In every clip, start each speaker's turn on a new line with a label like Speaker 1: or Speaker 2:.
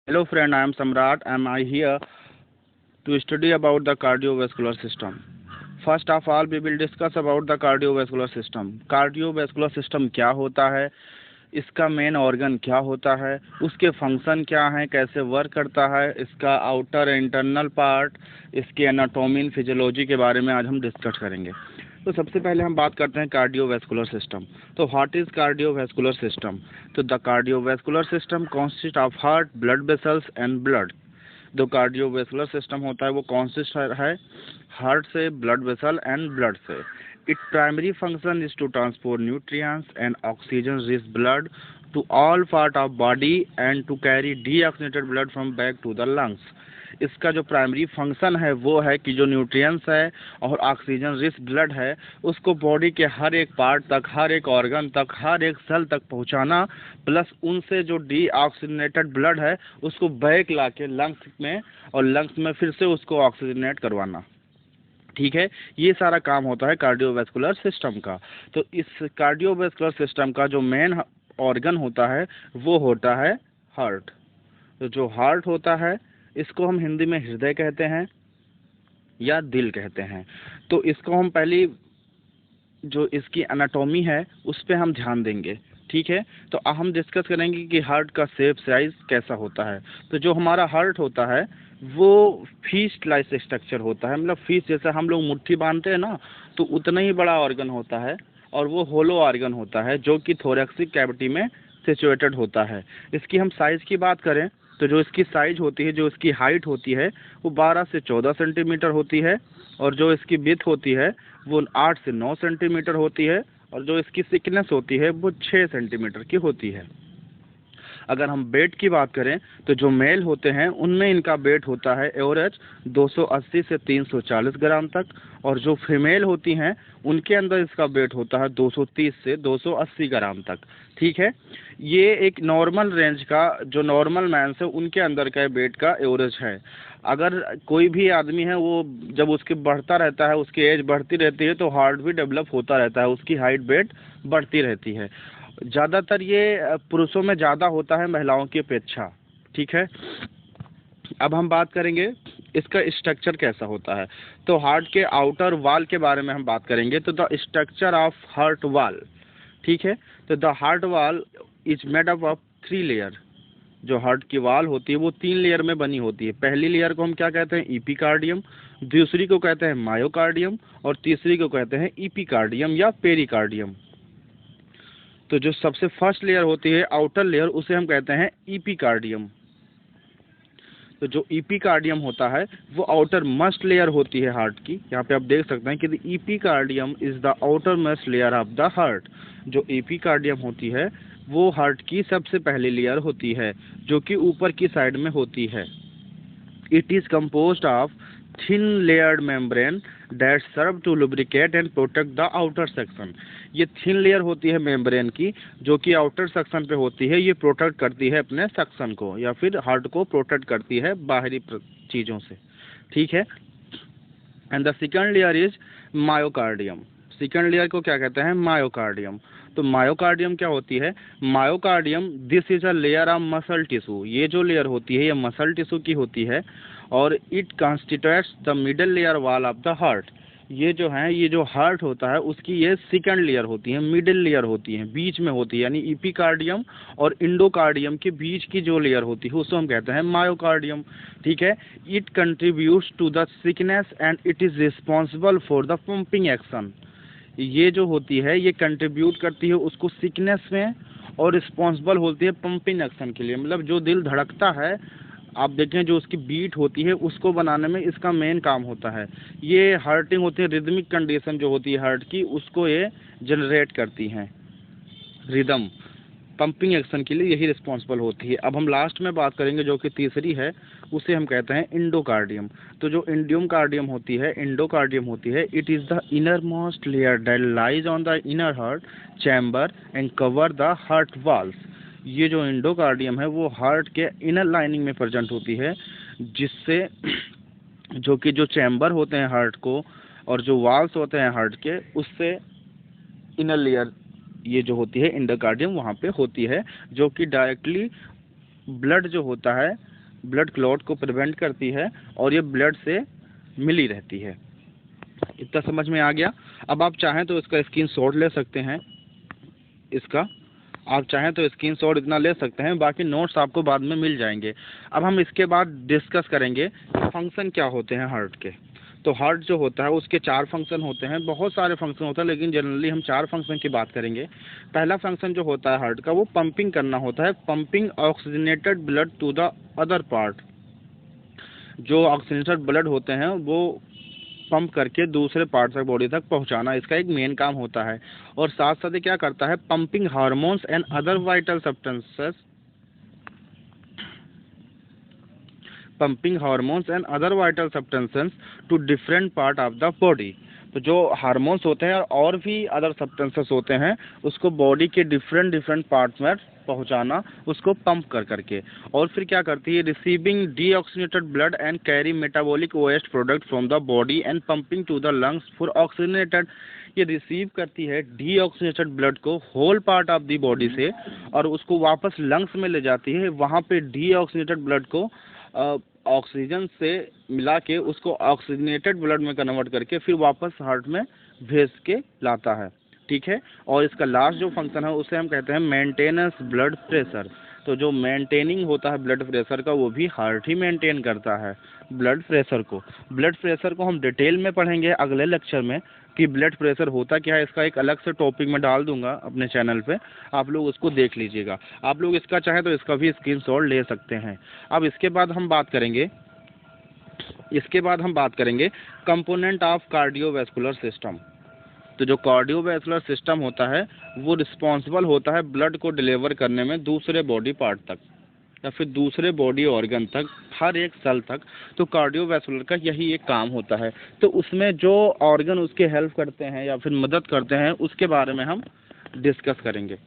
Speaker 1: Hello friend, I am Samrat and I here to study about the cardiovascular system. First of all, we will discuss about the cardiovascular system. Cardiovascular system क्या होता है, इसका main organ क्या होता है, उसके function क्या हैं, कैसे वर्क करता है, इसका आउटर इंटरनल पार्ट, इसकी एनाटॉमी फिजियोलॉजी के बारे में आज हम डिस्कस करेंगे। तो सबसे पहले हम बात करते हैं कार्डियोवैस्कुलर सिस्टम। तो व्हाट इज कार्डियोवैस्कुलर सिस्टम? तो the cardiovascular system consist of heart, blood vessels and blood. जो कार्डियोवैस्कुलर सिस्टम होता है वो कॉन्सिस्ट है हार्ट से, ब्लड वेसल एंड ब्लड से। It primary function is to transport nutrients and oxygen rich blood to all part of body and to carry deoxygenated blood from back to the lungs. इसका जो primary function है वो है कि जो nutrients है और ऑक्सीजन रिच ब्लड है उसको बॉडी के हर एक पार्ट तक, हर एक ऑर्गन तक, हर एक सेल तक पहुंचाना, प्लस उनसे जो डीऑक्सीजनेटेड ब्लड है उसको बैक ला के लंग्स में और लंग्स में फिर से उसको ऑक्सीजनेट करवाना। ठीक है, ये सारा काम होता है कार्डियोवैस्कुलर सिस्टम का। तो इस कार्डियोवैस्कुलर सिस्टम का जो मेन ऑर्गन होता है वो होता है हार्ट। तो जो हार्ट होता है इसको हम हिंदी में हृदय कहते हैं या दिल कहते हैं। तो इसको हम पहली जो इसकी एनाटॉमी है उस पर हम ध्यान देंगे। ठीक है, तो अब हम डिस्कस करेंगे कि हार्ट का शेप साइज कैसा होता है। तो जो हमारा हार्ट होता है वो फीस्ट लाइक स्ट्रक्चर होता है, मतलब फीस्ट जैसा हम लोग मुट्ठी बांधते हैं ना, तो उतना ही बड़ा ऑर्गन होता है और वो होलो ऑर्गन होता है जो कि थोरैक्सिक कैविटी में सिचुएटेड होता है। इसकी हम साइज़ की बात करें तो जो इसकी साइज होती है, जो इसकी हाइट होती है वो 12 से 14 सेंटीमीटर होती है और जो इसकी विड्थ होती है वो 8 से 9 सेंटीमीटर होती है और जो इसकी थिकनेस होती है वो 6 सेंटीमीटर की होती है। अगर हम वेट की बात करें तो जो मेल होते हैं उनमें इनका वेट होता है एवरेज 280 से 340 ग्राम तक और जो फीमेल होती हैं उनके अंदर इसका वेट होता है 230 से 280 ग्राम तक। ठीक है, ये एक नॉर्मल रेंज का जो नॉर्मल मैन है उनके अंदर का वेट का एवरेज है। अगर कोई भी आदमी है वो जब उसके बढ़ता रहता है, उसकी एज बढ़ती रहती है तो हार्ट भी डेवलप होता रहता है, उसकी हाइट वेट बढ़ती रहती है। ज़्यादातर ये पुरुषों में ज़्यादा होता है महिलाओं की अपेक्षा। ठीक है, अब हम बात करेंगे इसका स्ट्रक्चर कैसा होता है। तो हार्ट के आउटर वॉल के बारे में हम बात करेंगे। तो the structure of heart wall, ठीक है, तो the heart wall is made up of 3 layer. जो हार्ट की वॉल होती है वो 3 लेयर में बनी होती है। पहली लेयर को हम क्या कहते हैं? इपिकार्डियम, दूसरी को कहते हैं मायोकार्डियम और तीसरी को कहते हैं इपिकार्डियम या पेरिकार्डियम। तो जो सबसे फर्स्ट लेयर होती है आउटर लेयर उसे हम कहते हैं इपिकार्डियम। तो जो इपिकार्डियम होता है वो आउटर मोस्ट लेयर होती है हार्ट की। यहाँ पे आप देख सकते हैं कि epicardium is the outermost layer of the heart. जो इपिकार्डियम होती है वो हार्ट की सबसे पहली लेयर होती है जो कि ऊपर की साइड में होती है। It is composed of thin layered membrane that serve to lubricate and protect the outer section. ये थिन लेयर होती है मेम्ब्रेन की जो कि आउटर सेक्शन पे होती है। ये प्रोटेक्ट करती है अपने सेक्शन को या फिर हार्ट को प्रोटेक्ट करती है बाहरी चीज़ों से। ठीक है, and the second layer is myocardium. Second layer को क्या कहते हैं? मायोकार्डियम। तो मायोकार्डियम क्या होती है? Myocardium this is a layer of muscle tissue. ये जो लेयर होती है ये मसल टिश्यू की होती है और it constitutes the middle layer wall of the heart. ये जो है, ये जो हार्ट होता है उसकी ये सेकंड लेयर होती है, मिडिल लेयर होती है, बीच में होती है, यानी इपिकार्डियम और इंडोकार्डियम के बीच की जो लेयर होती है उसको हम कहते हैं मायोकार्डियम। ठीक है, it contributes to the thickness and it is responsible for the pumping action. ये जो होती है ये कंट्रीब्यूट करती है उसको थिकनेस में और रिस्पॉन्सिबल होती है पंपिंग एक्शन के लिए। मतलब जो दिल धड़कता है, आप देखें जो उसकी बीट होती है उसको बनाने में इसका मेन काम होता है। ये हार्टिंग होती है, रिदमिक कंडीशन जो होती है हार्ट की उसको ये जनरेट करती हैं। रिदम पंपिंग एक्शन के लिए यही रिस्पॉन्सिबल होती है। अब हम लास्ट में बात करेंगे जो कि तीसरी है, उसे हम कहते हैं इंडोकार्डियम। तो जो इंडियम होती है, इंडोकार्डियम होती है, it is the inner most layer that lies on the inner heart chamber and cover the heart walls. ये जो इंडोकार्डियम है वो हार्ट के इनर लाइनिंग में प्रेजेंट होती है, जिससे जो कि जो चैम्बर होते हैं हार्ट को और जो वॉल्स होते हैं हार्ट के उससे इनर लेयर ये जो होती है इंडोकार्डियम वहाँ पे होती है, जो कि डायरेक्टली ब्लड जो होता है ब्लड क्लॉट को प्रिवेंट करती है और ये ब्लड से मिली रहती है। इतना समझ में आ गया। अब आप चाहें तो इसका स्क्रीनशॉट ले सकते हैं, इसका आप चाहें तो स्क्रीनशॉट इतना ले सकते हैं, बाकी नोट्स आपको बाद में मिल जाएंगे। अब हम इसके बाद डिस्कस करेंगे फंक्शन क्या होते हैं हार्ट के। तो हार्ट जो होता है उसके 4 फंक्शन होते हैं, बहुत सारे फंक्शन होते हैं लेकिन जनरली हम 4 फंक्शन की बात करेंगे। पहला फंक्शन जो होता है हार्ट का वो पंपिंग करना होता है, pumping oxygenated blood to the other part. जो ऑक्सीजनेटेड ब्लड होते हैं वो पंप करके दूसरे पार्ट तक बॉडी तक पहुंचाना इसका एक मेन काम होता है। और साथ साथ ये क्या करता है, pumping hormones and other vital substances, pumping hormones and other vital substances to different part of the body. तो जो हार्मोन्स होते हैं और भी अदर सब्सटेंसेस होते हैं उसको बॉडी के डिफरेंट पार्ट्स में पहुंचाना, उसको पंप कर करके। और फिर क्या करती है, receiving deoxygenated blood and carry metabolic waste product from the body and pumping to the lungs for oxygenated. ये रिसीव करती है डीऑक्सीजनेटेड ब्लड को whole part of the body से और उसको वापस लंग्स में ले जाती है। वहाँ पे डीऑक्सीजनेटेड ब्लड को ऑक्सीजन से मिला के उसको ऑक्सीजनेटेड ब्लड में कन्वर्ट करके फिर वापस हार्ट में भेज के लाता है। ठीक है। और इसका लास्ट जो फंक्शन है उसे हम कहते हैं मेंटेनेंस ब्लड प्रेशर। तो जो मेंटेनिंग होता है ब्लड प्रेशर का वो भी हार्ट ही मेंटेन करता है ब्लड प्रेशर को। ब्लड प्रेशर को हम डिटेल में पढ़ेंगे अगले लेक्चर में कि ब्लड प्रेशर होता क्या है। इसका एक अलग से टॉपिक में डाल दूंगा अपने चैनल पे, आप लोग उसको देख लीजिएगा। आप लोग इसका चाहे तो इसका भी स्क्रीनशॉट ले सकते हैं। अब इसके बाद हम बात करेंगे कंपोनेंट ऑफ कार्डियोवैस्कुलर सिस्टम। तो जो कार्डियोवैस्कुलर सिस्टम होता है वो रिस्पॉन्सिबल होता है ब्लड को डिलीवर करने में दूसरे बॉडी पार्ट तक या फिर दूसरे बॉडी ऑर्गन तक, हर एक सेल तक। तो कार्डियोवैस्कुलर का यही एक काम होता है। तो उसमें जो ऑर्गन उसके हेल्प करते हैं या फिर मदद करते हैं उसके बारे में हम डिस्कस करेंगे।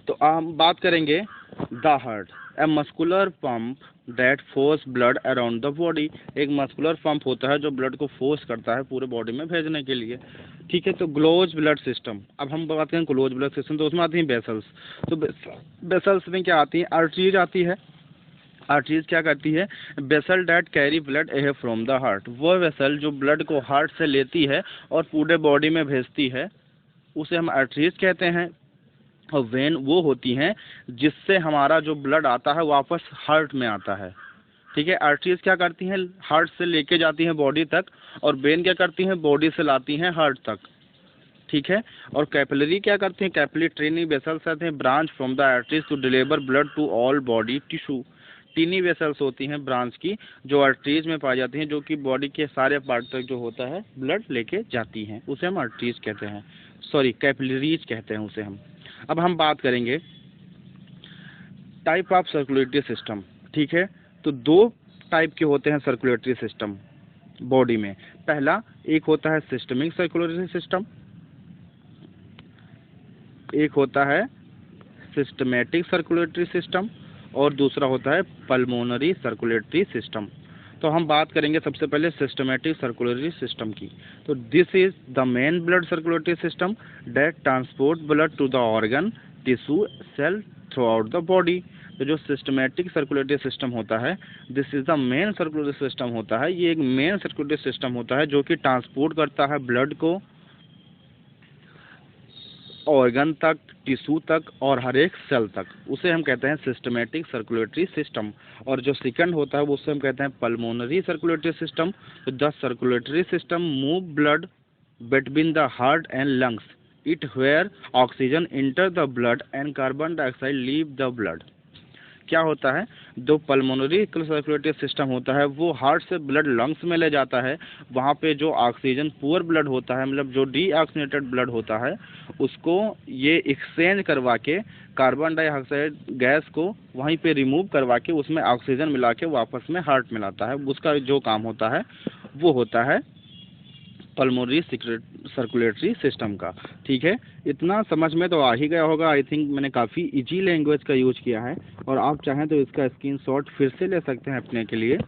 Speaker 1: तो हम बात करेंगे the heart, a muscular pump that force blood around the body. एक मस्कुलर पंप होता है जो ब्लड को फोर्स करता है पूरे बॉडी में भेजने के लिए। ठीक है। तो क्लोज ब्लड सिस्टम, अब हम बात करें क्लोज ब्लड सिस्टम तो उसमें आती हैं वेसल्स। तो वेसल्स में क्या आती है, आर्टरीज आती है। आर्टरीज क्या करती है, vessel that carry blood away from the heart. वो वेसल जो ब्लड को हार्ट से लेती है और पूरे बॉडी में भेजती है उसे हम आर्टरीज कहते हैं। और वेन वो होती हैं जिससे हमारा जो ब्लड आता है वापस हार्ट में आता है। ठीक है। आर्टरीज क्या करती हैं, हार्ट से लेके जाती हैं बॉडी तक, और वेन क्या करती हैं, बॉडी से लाती हैं हार्ट तक। ठीक है। और कैपिलरी क्या करती हैं, कैपिलरी ट्रेनी वेसल्स आते हैं branch from the arteries to deliver blood to all body tissue. Tiny vessels होती हैं ब्रांच की जो आर्टरीज में पाई जाती हैं, जो कि बॉडी के सारे पार्ट तक जो होता है ब्लड लेके जाती हैं, उसे हम आर्टरीज कहते हैं, सॉरी कैपिलरीज कहते हैं उसे हम। अब हम बात करेंगे टाइप ऑफ सर्कुलेटरी सिस्टम। ठीक है। तो 2 टाइप के होते हैं सर्कुलेटरी सिस्टम बॉडी में। पहला एक होता है सिस्टमिक सर्कुलेटरी सिस्टम, एक होता है सिस्टमैटिक सर्कुलेटरी सिस्टम और दूसरा होता है पल्मोनरी सर्कुलेटरी सिस्टम। तो हम बात करेंगे सबसे पहले सिस्टमैटिक सर्कुलेटरी सिस्टम की। तो this is the main blood circulatory system that transport blood to the organ tissue cell throughout the body. तो जो सिस्टमैटिक सर्कुलेटरी सिस्टम होता है, this is the main circulatory system होता है। ये एक मेन सर्कुलेटरी सिस्टम होता है जो कि ट्रांसपोर्ट करता है ब्लड को ऑर्गन तक, टिश्यू तक और हर एक सेल तक। उसे हम कहते हैं सिस्टमैटिक सर्कुलेटरी सिस्टम। और जो सेकंड होता है वो उसे हम कहते हैं pulmonary circulatory system. The circulatory system move blood between the heart and lungs, it where oxygen enter the blood and carbon dioxide leave the blood. क्या होता है, जो पल्मोनरी सर्कुलेटरी सिस्टम होता है वो हार्ट से ब्लड लंग्स में ले जाता है। वहाँ पे जो ऑक्सीजन पुअर ब्लड होता है, मतलब जो डीऑक्सीजनेटेड ब्लड होता है, उसको ये एक्सचेंज करवा के कार्बन डाइऑक्साइड गैस को वहीं पे रिमूव करवा के उसमें ऑक्सीजन मिला के वापस में हार्ट में लाता है। उसका जो काम होता है वो होता है पल्मोनरी सर्कुलेटरी सिस्टम का। ठीक है। इतना समझ में तो आ ही गया होगा। आई थिंक मैंने काफ़ी इजी लैंग्वेज का यूज किया है और आप चाहें तो इसका स्क्रीनशॉट फिर से ले सकते हैं अपने के लिए।